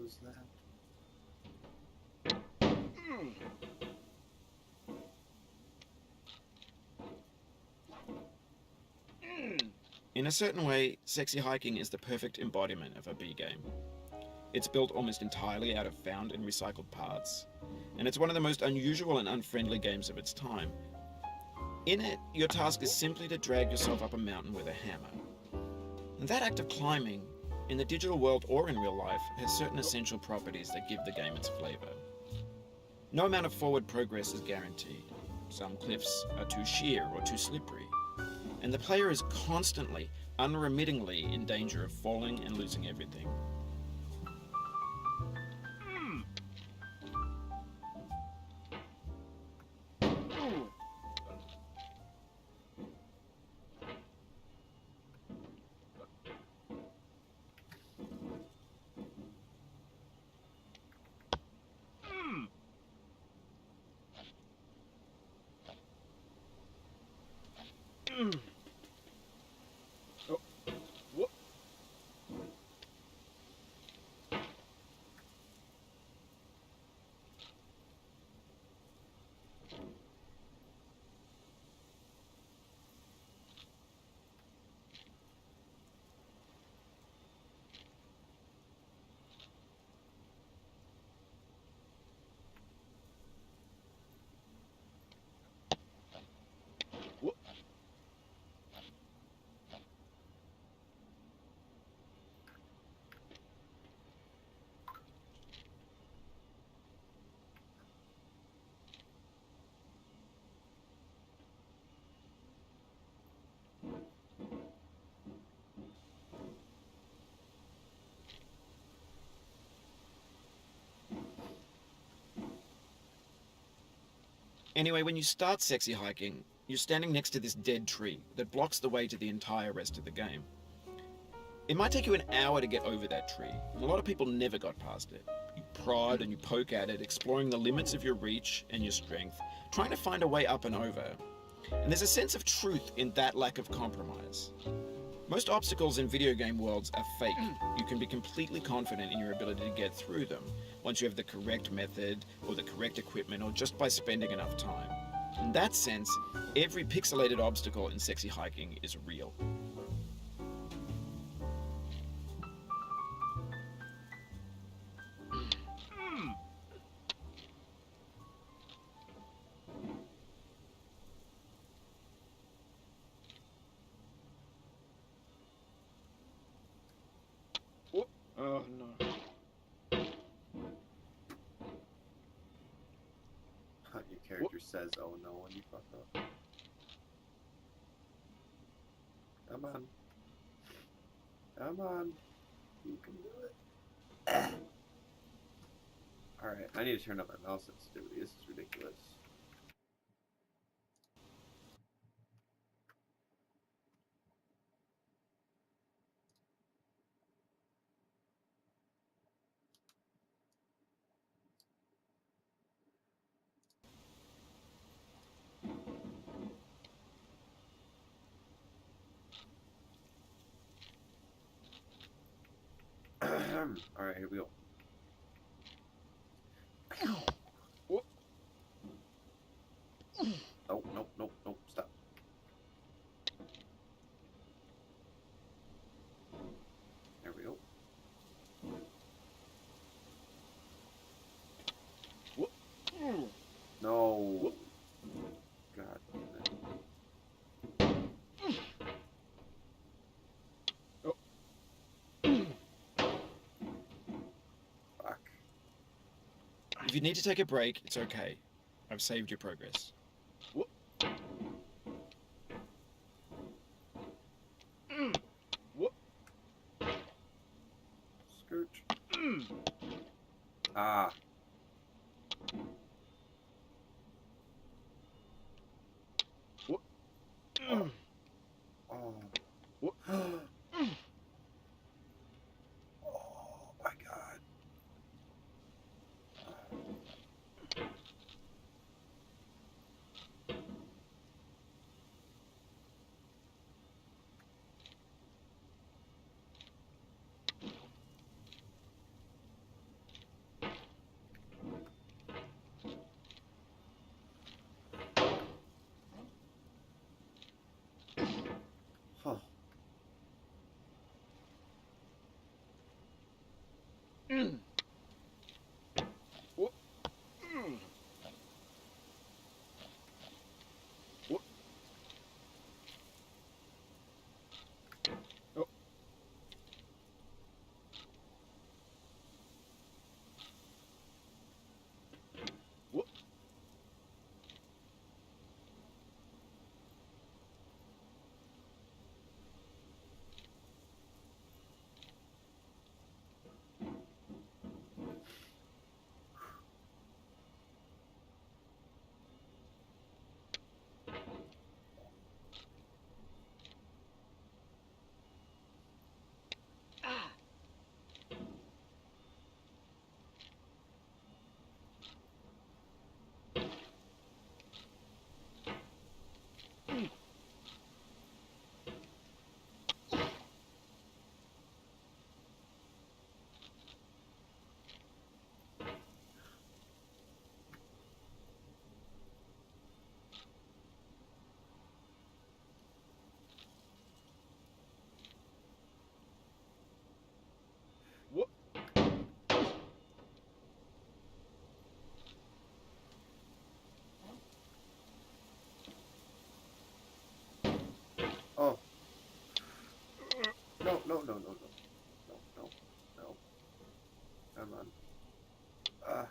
was that? In a certain way, Sexy Hiking is the perfect embodiment of a B game. It's built almost entirely out of found and recycled parts, and it's one of the most unusual and unfriendly games of its time. In it, your task is simply to drag yourself up a mountain with a hammer. And that act of climbing, in the digital world or in real life, has certain essential properties that give the game its flavor. No amount of forward progress is guaranteed. Some cliffs are too sheer or too slippery, and the player is constantly, unremittingly in danger of falling and losing everything. Oh, what? What? Anyway, when you start Sexy Hiking, you're standing next to this dead tree that blocks the way to the entire rest of the game. It might take you an hour to get over that tree, and a lot of people never got past it. You prod and you poke at it, exploring the limits of your reach and your strength, trying to find a way up and over. And there's a sense of truth in that lack of compromise. Most obstacles in video game worlds are fake. You can be completely confident in your ability to get through them once you have the correct method or the correct equipment or just by spending enough time. In that sense, every pixelated obstacle in Sexy Hiking is real. What? Oh no. Your character says, "Oh no," when you fuck up. Come on. Come on. You can do it. Alright, I need to turn up my mouse sensitivity. This is ridiculous. Alright, here we go. What? Oh, nope, nope, nope, stop. There we go. What? No. God. Oh. Fuck. If you need to take a break, it's okay. I've saved your progress. What? What? Scourge. Ah. What? Oh. What? Oh my god. no, no, no, no, no, no, no. Come on. Ah.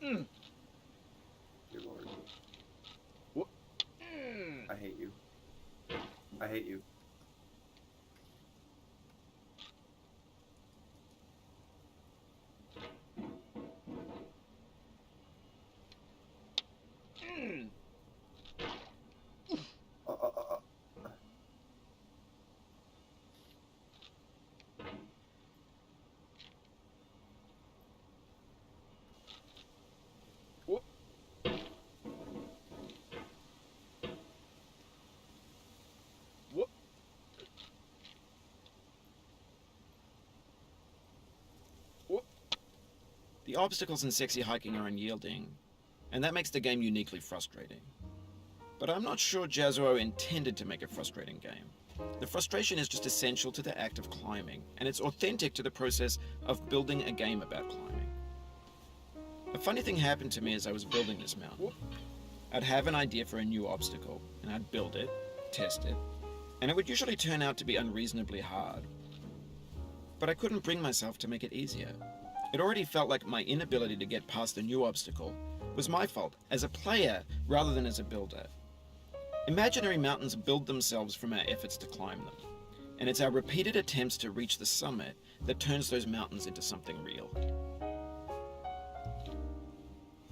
Dear Lord. What? I hate you. I hate you. Uh, uh, uh, uh. What? What? What? The obstacles in sexy hiking are unyielding, and that makes the game uniquely frustrating. But I'm not sure Jazzuo intended to make a frustrating game. The frustration is just essential to the act of climbing, and it's authentic to the process of building a game about climbing. A funny thing happened to me as I was building this mountain. I'd have an idea for a new obstacle, and I'd build it, test it, and it would usually turn out to be unreasonably hard. But I couldn't bring myself to make it easier. It already felt like my inability to get past the new obstacle was my fault as a player rather than as a builder. Imaginary mountains build themselves from our efforts to climb them, and it's our repeated attempts to reach the summit that turns those mountains into something real.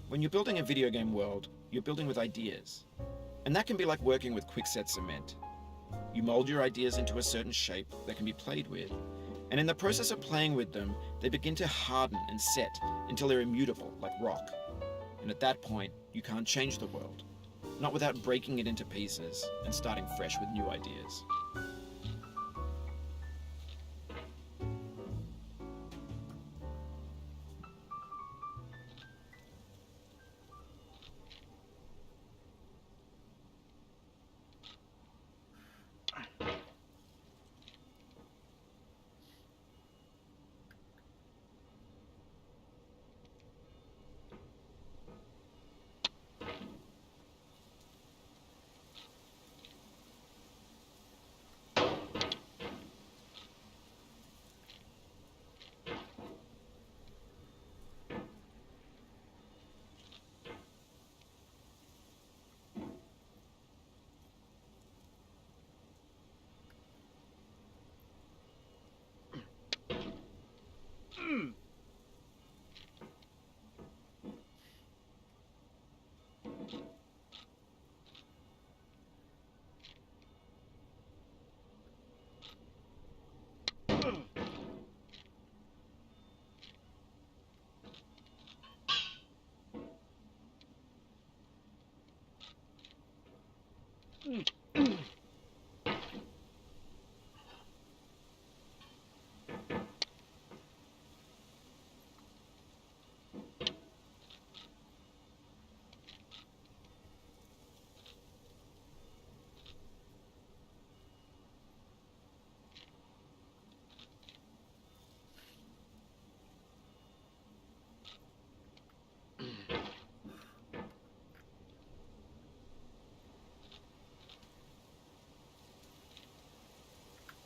When you're building a video game world, you're building with ideas, and that can be like working with quickset cement. You mold your ideas into a certain shape that can be played with, and in the process of playing with them, they begin to harden and set until they're immutable, like rock. And at that point, you can't change the world, not without breaking it into pieces and starting fresh with new ideas.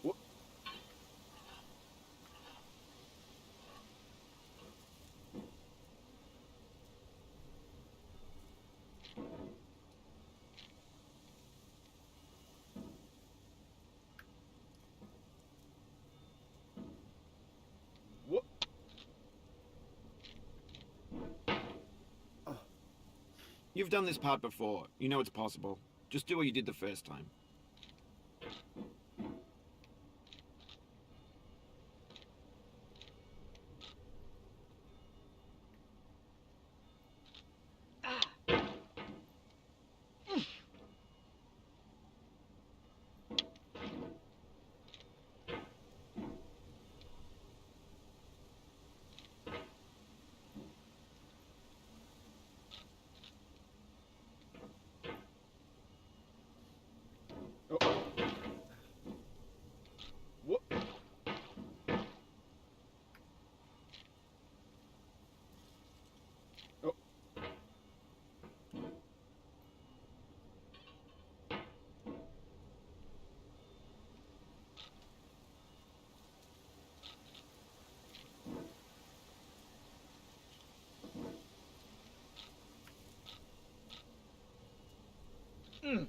What? What? You've done this part before. You know it's possible. Just do what you did the first time. Oh. Mm.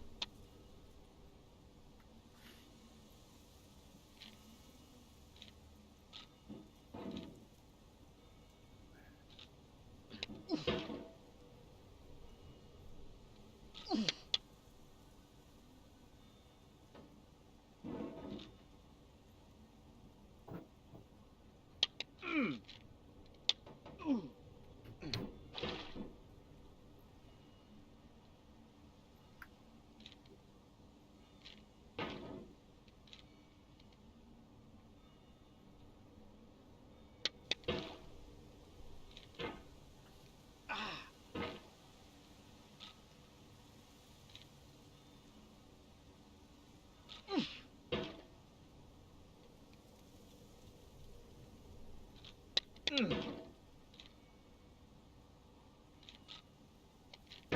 Mm. Ooh. Ah. Mm.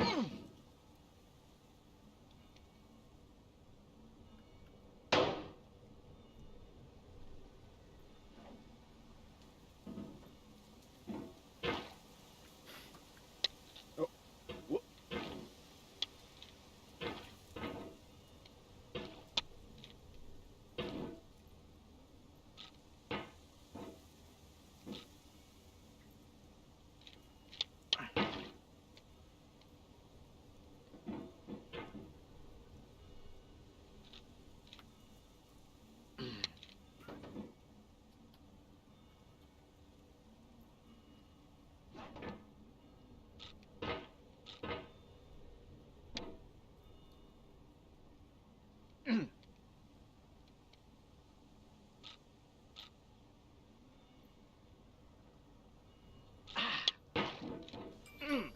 Mm. Oh. Whoop. Mm. Ah. Mm.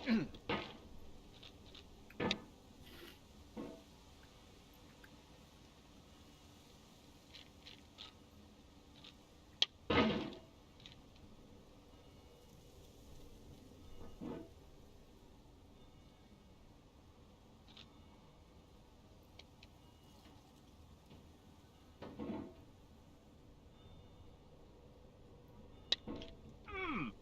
Mm. Mm. Mm.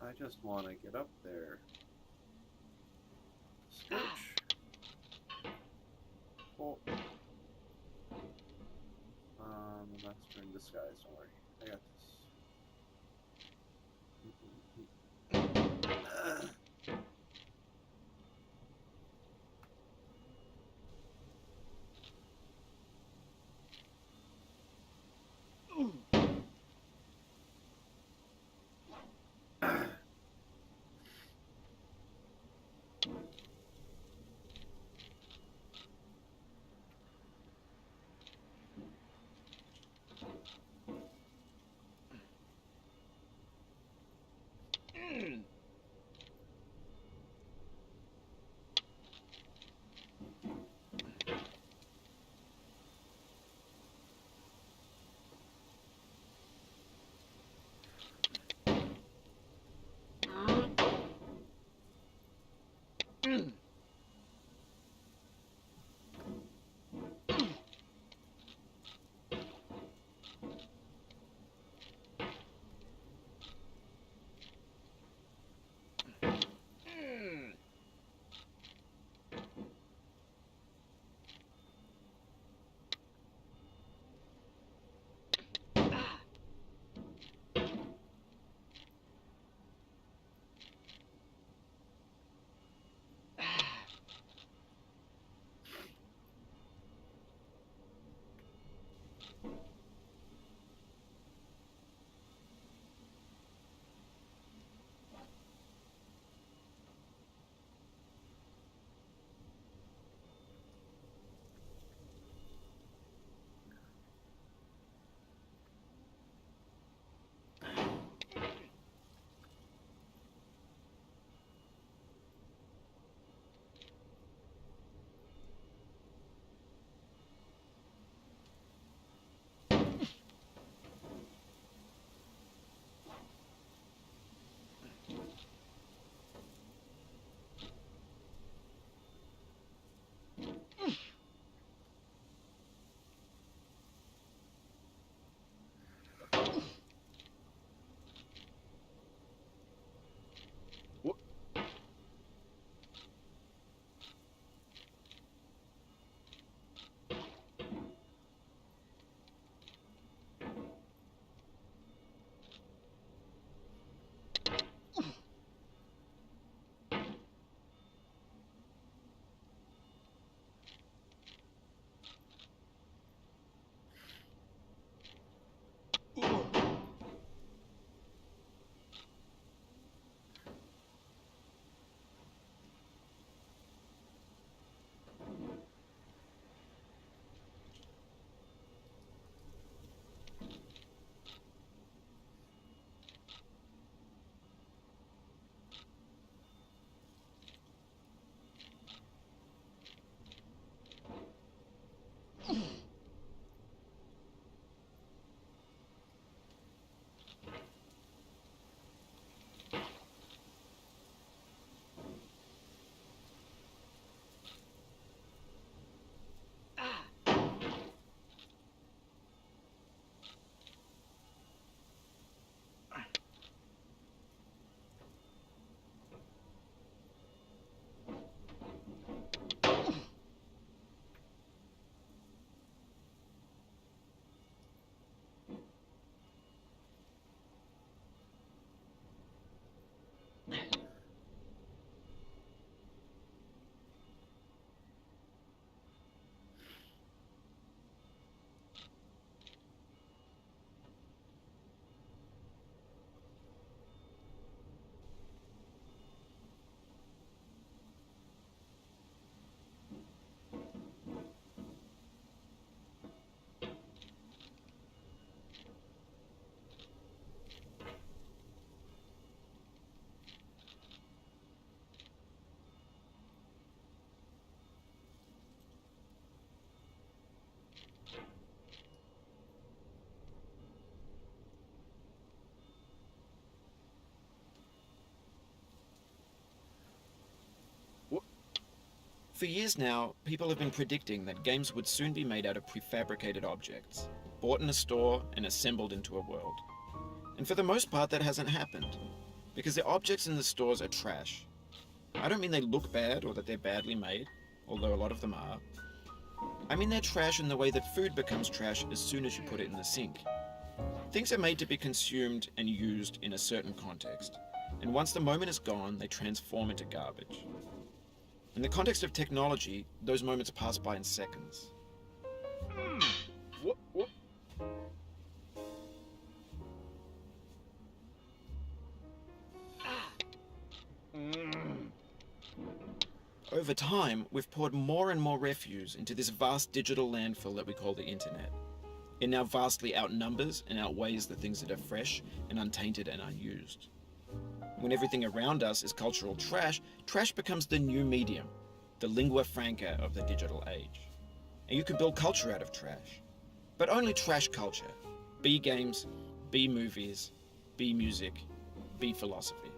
I just want to get up there. Ah. Scooch. Oh. The master in disguise. Don't worry. I got this. Ooh. Mm. For years now, people have been predicting that games would soon be made out of prefabricated objects, bought in a store and assembled into a world. And for the most part, that hasn't happened, because the objects in the stores are trash. I don't mean they look bad or that they're badly made, although a lot of them are. I mean they're trash in the way that food becomes trash as soon as you put it in the sink. Things are made to be consumed and used in a certain context, and once the moment is gone, they transform into garbage. In the context of technology, those moments pass by in seconds. What? Over time, we've poured more and more refuse into this vast digital landfill that we call the internet. It now vastly outnumbers and outweighs the things that are fresh and untainted and unused. When everything around us is cultural trash, trash becomes the new medium, the lingua franca of the digital age. And you can build culture out of trash. But only trash culture. B games, B movies, B music, B philosophy.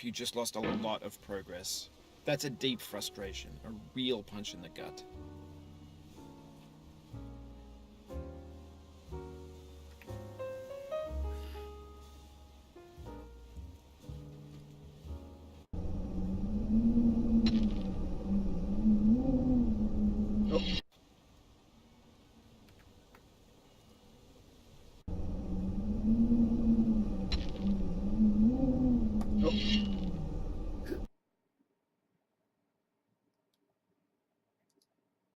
You just lost a lot of progress. That's a deep frustration, a real punch in the gut.